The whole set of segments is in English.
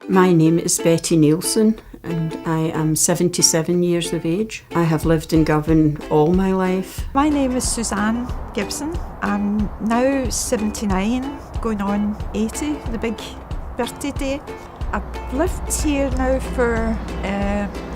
My name is Betty Nielsen and I am 77 years of age. I have lived in Govan all my life. My name is Suzanne Gibson. I'm now 79, going on 80, the big birthday day. I've lived here now for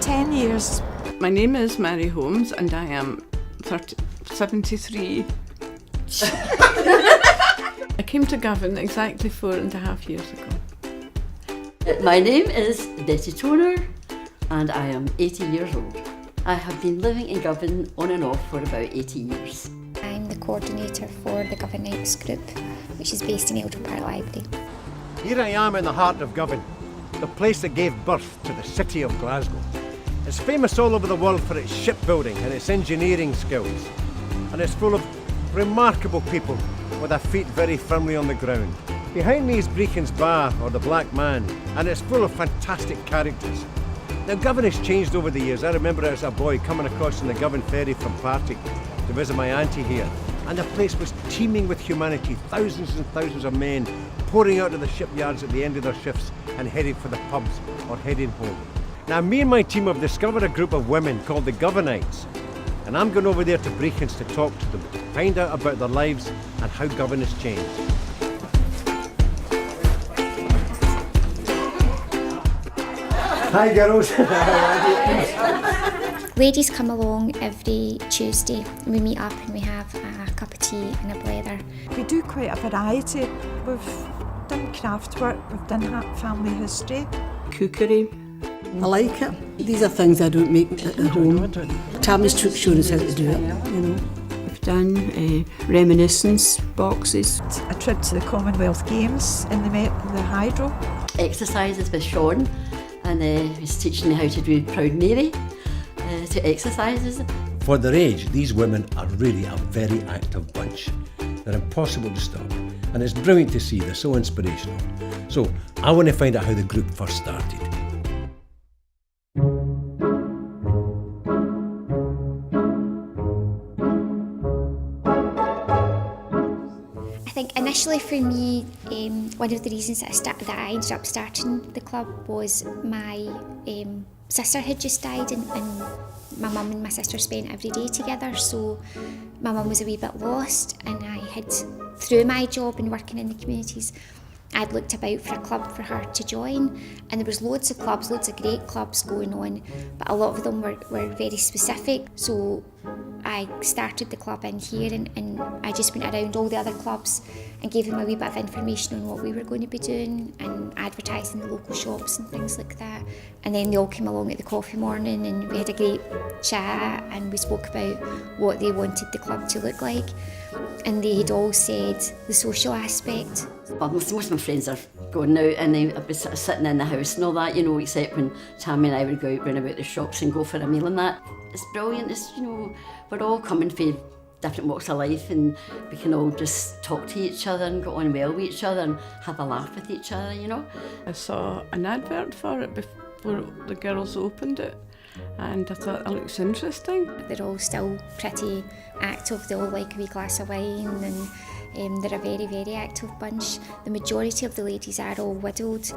10 years. My name is Mary Holmes and I am 73. I came to Govan exactly 4.5 years ago. My name is Betty Toner and I am 80 years old. I have been living in Govan on and off for about 80 years. I'm the coordinator for the Govanites group, which is based in Eldon Park Library. Here I am in the heart of Govan, the place that gave birth to the city of Glasgow. It's famous all over the world for its shipbuilding and its engineering skills. And it's full of remarkable people with their feet very firmly on the ground. Behind me is Brechin's Bar, or the Black Man, and it's full of fantastic characters. Now, Govan has changed over the years. I remember as a boy coming across on the Govan ferry from Partick to visit my auntie here, and the place was teeming with humanity, thousands and thousands of men pouring out of the shipyards at the end of their shifts and heading for the pubs or heading home. Now, me and my team have discovered a group of women called the Govanites, and I'm going over there to Brechin's to talk to them, to find out about their lives and how Govan has changed. Hi girls. Ladies come along every Tuesday. We meet up and we have a cup of tea and a blether. We do quite a variety. We've done craft work, we've done family history. Cookery. I like it. These are things I don't make at home. Tammy's Troop showed us how to do it, you know. We've done reminiscence boxes. A trip to the Commonwealth Games in the Hydro. Exercises with Sean, and he's teaching me how to do Proud Mary, to exercises. For their age, these women are really a very active bunch. They're impossible to stop, and it's brilliant to see. They're so inspirational. So I want to find out how the group first started. I think initially for me, one of the reasons that I ended up starting the club was my sister had just died, and my mum and my sister spent every day together, so my mum was a wee bit lost, and I had, through my job and working in the communities, I'd looked about for a club for her to join, and there was loads of clubs, loads of great clubs going on, but a lot of them were very specific. So I started the club in here, and I just went around all the other clubs and gave them a wee bit of information on what we were going to be doing and advertising the local shops and things like that. And then they all came along at the coffee morning and we had a great chat and we spoke about what they wanted the club to look like. And they had all said the social aspect. Well, most of my friends are going out and I'd be sort of sitting in the house and all that, you know, except when Tammy and I would go out round about the shops and go for a meal and that. It's brilliant, it's, you know, we're all coming from different walks of life and we can all just talk to each other and get on well with each other and have a laugh with each other, you know. I saw an advert for it before the girls opened it and I thought it looks interesting. They're all still pretty active, they all like a wee glass of wine and they're a very, very active bunch. The majority of the ladies are all widowed.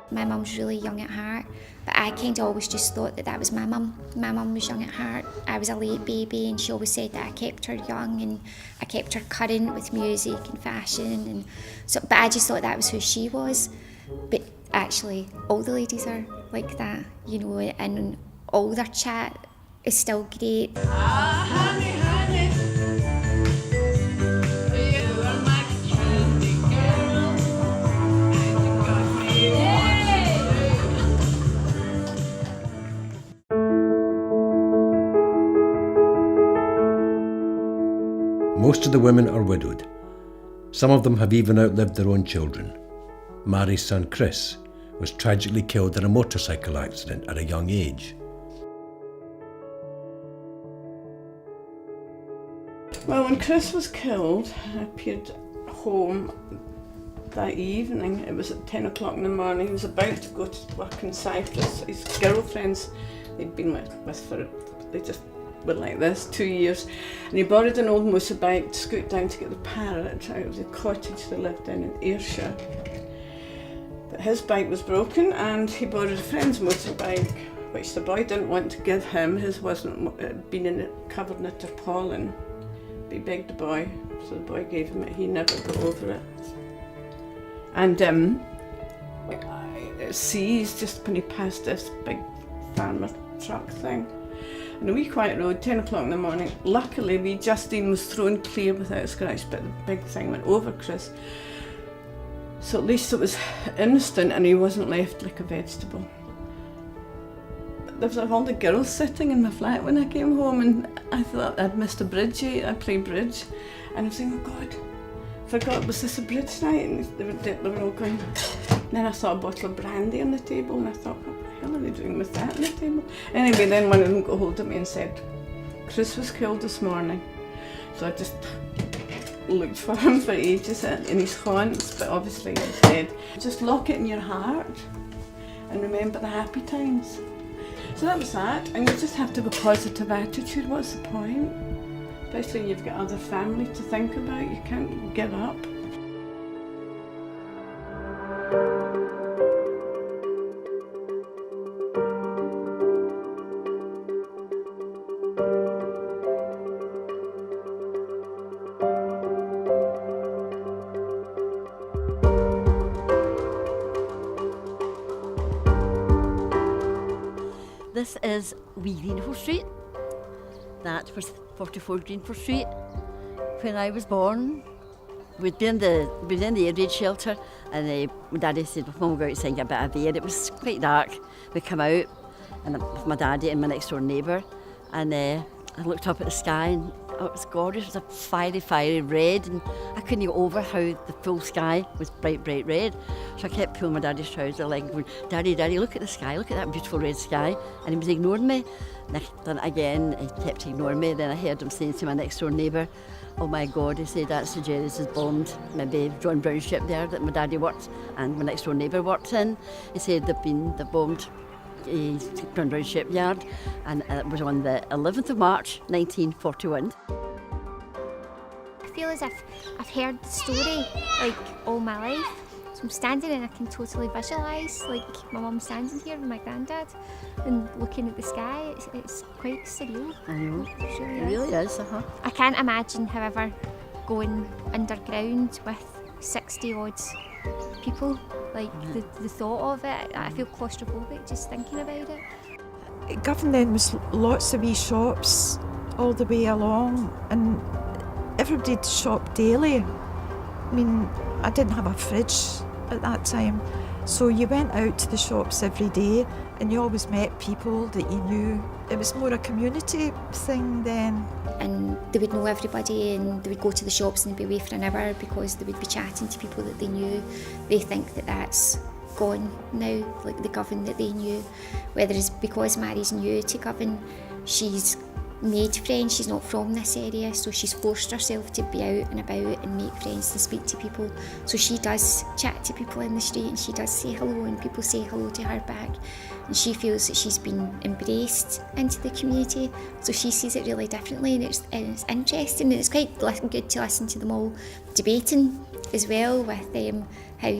My mum's really young at heart, but I kind of always just thought that was my mum. My mum was young at heart. I was a late baby and she always said that I kept her young and I kept her current with music and fashion. And so, but I just thought that was who she was. But actually, all the ladies are like that, you know, and all their chat is still great. Most of the women are widowed. Some of them have even outlived their own children. Mary's son Chris was tragically killed in a motorcycle accident at a young age. Well, when Chris was killed, I appeared home that evening. It was at 10 o'clock in the morning. He was about to go to work in Cyprus. His girlfriends he'd been with for, they just were like this, 2 years. And he borrowed an old motorbike to scoot down to get the parrot out of the cottage they lived in Ayrshire. his bike was broken and he borrowed a friend's motorbike, which the boy didn't want to give him. His wasn't been covered in a tarpaulin. But he begged the boy, so the boy gave him it. He never got over it. And it seized just when he passed this big farmer truck thing. On a wee quiet road, 10 o'clock in the morning. Luckily, wee Justine was thrown clear without a scratch, but the big thing went over Chris. So at least it was instant and he wasn't left like a vegetable. There was all the girls sitting in my flat when I came home, and I thought I'd missed a bridge. I play bridge, and I was thinking, oh God, forgot, was this a bridge night? And they were all going. And then I saw a bottle of brandy on the table, and I thought, what the hell are they doing with that on the table? Anyway, then one of them got hold of me and said, Chris was killed this morning. So I just looked for him for ages in his haunts, but obviously he's dead. Just lock it in your heart and remember the happy times. So that was that, and you just have to have a positive attitude. What's the point? Especially when you've got other family to think about, you can't give up. This is Wee Greenford Street. That was 44 Greenford Street. When I was born, we'd been in the air raid shelter, and my daddy said, Mum, we'll go outside and get a bit of air. It was quite dark. We come out, and with my daddy and my next door neighbour, and I looked up at the sky, and it was gorgeous. It was a fiery, fiery red, and I couldn't get over how the full sky was bright, bright red. So I kept pulling my daddy's trouser leg and going, Daddy, Daddy, look at the sky, look at that beautiful red sky. And he was ignoring me. And I done it again, he kept ignoring me. Then I heard him saying to my next door neighbour, oh my God, he said, that's the Jerry's has bombed maybe John Brown's ship there that my daddy worked and my next door neighbour worked in. He said they've bombed John Brown's shipyard, and it was on the 11th of March 1941. I feel as if I've heard the story like all my life. So I'm standing and I can totally visualise like my mum standing here with my granddad and looking at the sky. It's quite surreal. I know. It really is. I can't imagine, however, going underground with 60 odd people. Like the thought of it, I feel claustrophobic just thinking about it. Govan then was lots of wee shops all the way along, and everybody shopped daily. I mean, I didn't have a fridge at that time, so you went out to the shops every day and you always met people that you knew. It was more a community thing then. And they would know everybody, and they would go to the shops and they'd be away for an hour because they would be chatting to people that they knew. They think that that's gone now, like the Govan that they knew. Whether it's because Mary's new to Govan, she's made friends, she's not from this area, so she's forced herself to be out and about and make friends and speak to people. So she does chat to people in the street and she does say hello, and people say hello to her back, and she feels that she's been embraced into the community. So she sees it really differently, and it's interesting, and it's quite good to listen to them all debating as well with how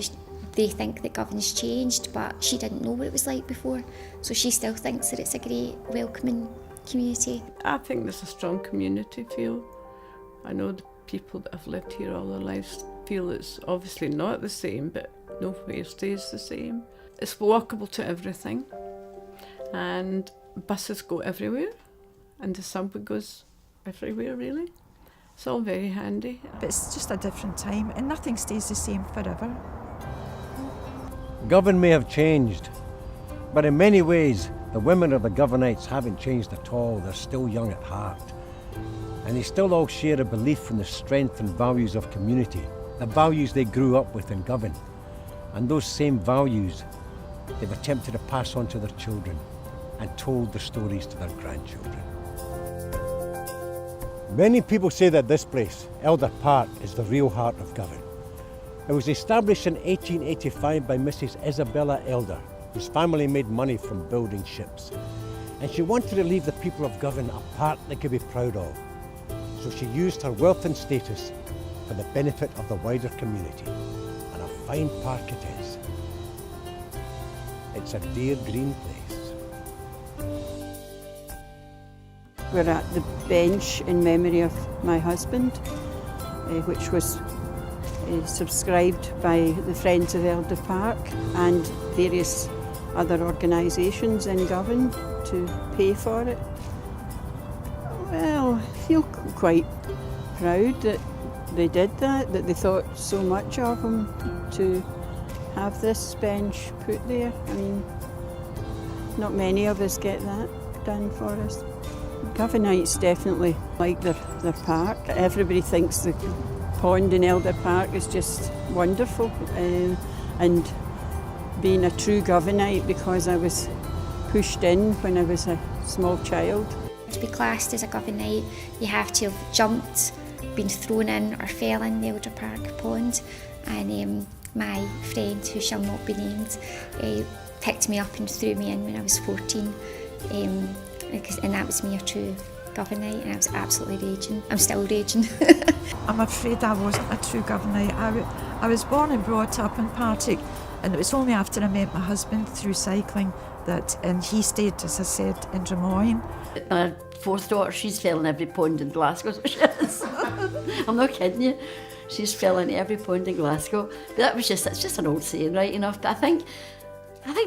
they think that Govan's changed, but she didn't know what it was like before, so she still thinks that it's a great welcoming community. I think there's a strong community feel. I know the people that have lived here all their lives feel it's obviously not the same, but nowhere stays the same. It's walkable to everything, and buses go everywhere, and the subway goes everywhere really. It's all very handy. But it's just a different time, and nothing stays the same forever. Govan may have changed, but in many ways the women of the Govanites haven't changed at all. They're still young at heart. And they still all share a belief in the strength and values of community, the values they grew up with in Govan. And those same values they've attempted to pass on to their children and told the stories to their grandchildren. Many people say that this place, Elder Park, is the real heart of Govan. It was established in 1885 by Mrs. Isabella Elder, whose family made money from building ships. And she wanted to leave the people of Govan a park they could be proud of. So she used her wealth and status for the benefit of the wider community. And a fine park it is. It's a dear green place. We're at the bench in memory of my husband, which was subscribed by the Friends of Elder Park and various other organisations in Govan to pay for it. Well, I feel quite proud that they did that they thought so much of him to have this bench put there. I mean, not many of us get that done for us. Govanites definitely like their park. Everybody thinks the pond in Elder Park is just wonderful. And being a true Govanite, because I was pushed in when I was a small child. To be classed as a Govanite, you have to have jumped, been thrown in or fell in the Elder Park pond. And my friend, who shall not be named, picked me up and threw me in when I was 14. And that was me, a true Govanite, and I was absolutely raging. I'm still raging. I'm afraid I wasn't a true Governite. I was born and brought up in Partick, and it was only after I met my husband through cycling and he stayed, as I said, in Drummoyne. My fourth daughter, she's fell in every pond in Glasgow, so she is. I'm not kidding you. She's fell in every pond in Glasgow. But it's just an old saying, right enough. But I think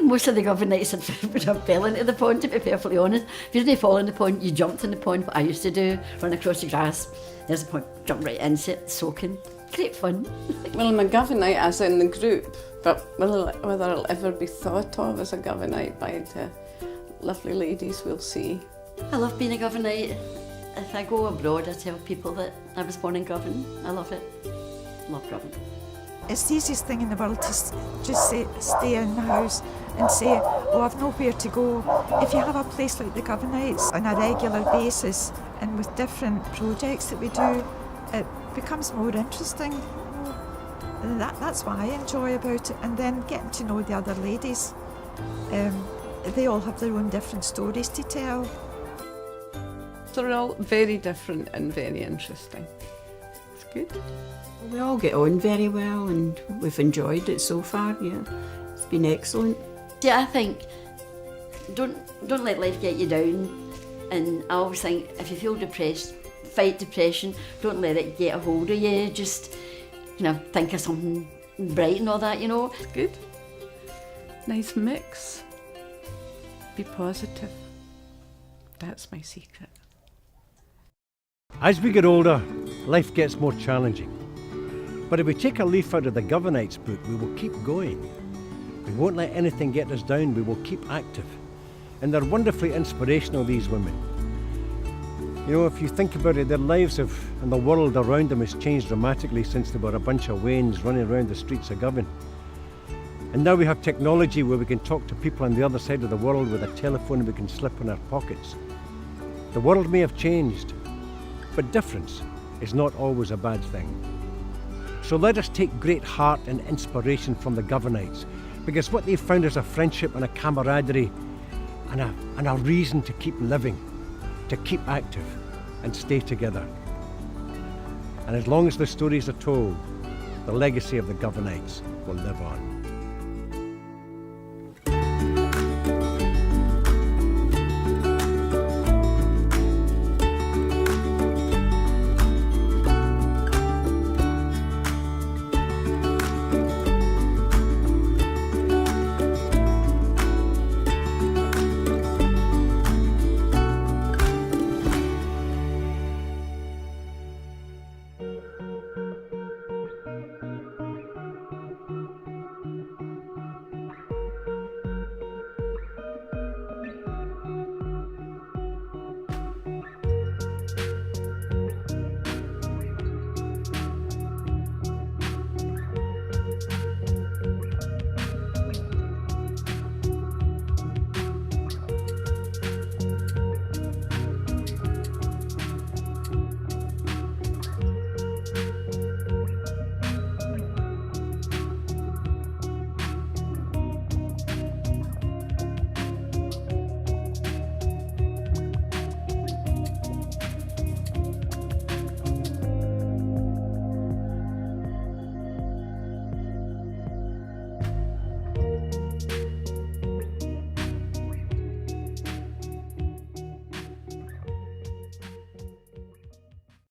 most of the Govanites would have fell into the pond, to be perfectly honest. If you didn't fall in the pond, you jumped in the pond, what I used to do, run across the grass, there's a pond, jump right into it, soaking. Great fun. Well, I'm a Governite as in the group, but whether I'll ever be thought of as a Governite by the lovely ladies, we'll see. I love being a Governite. If I go abroad, I tell people that I was born in Govan. I love it. Love Govan. It's the easiest thing in the world to just stay in the house and say, oh, I've nowhere to go. If you have a place like the Govanites on a regular basis and with different projects that we do, it becomes more interesting. And that's what I enjoy about it. And then getting to know the other ladies. They all have their own different stories to tell. They're all very different and very interesting. It's good. We all get on very well and we've enjoyed it so far, yeah. It's been excellent. Yeah, I think don't let life get you down. And I always think if you feel depressed, fight depression. Don't let it get a hold of you. Just, think of something bright and all that, It's good. Nice mix. Be positive. That's my secret. As we get older, life gets more challenging. But if we take a leaf out of the Govanites book, we will keep going. We won't let anything get us down, we will keep active. And they're wonderfully inspirational, these women. If you think about it, their lives and the world around them has changed dramatically since they were a bunch of wains running around the streets of Govan. And now we have technology where we can talk to people on the other side of the world with a telephone we can slip in our pockets. The world may have changed, but difference is not always a bad thing. So let us take great heart and inspiration from the Govanites, because what they found is a friendship and a camaraderie and a reason to keep living, to keep active and stay together. And as long as the stories are told, the legacy of the Govanites will live on.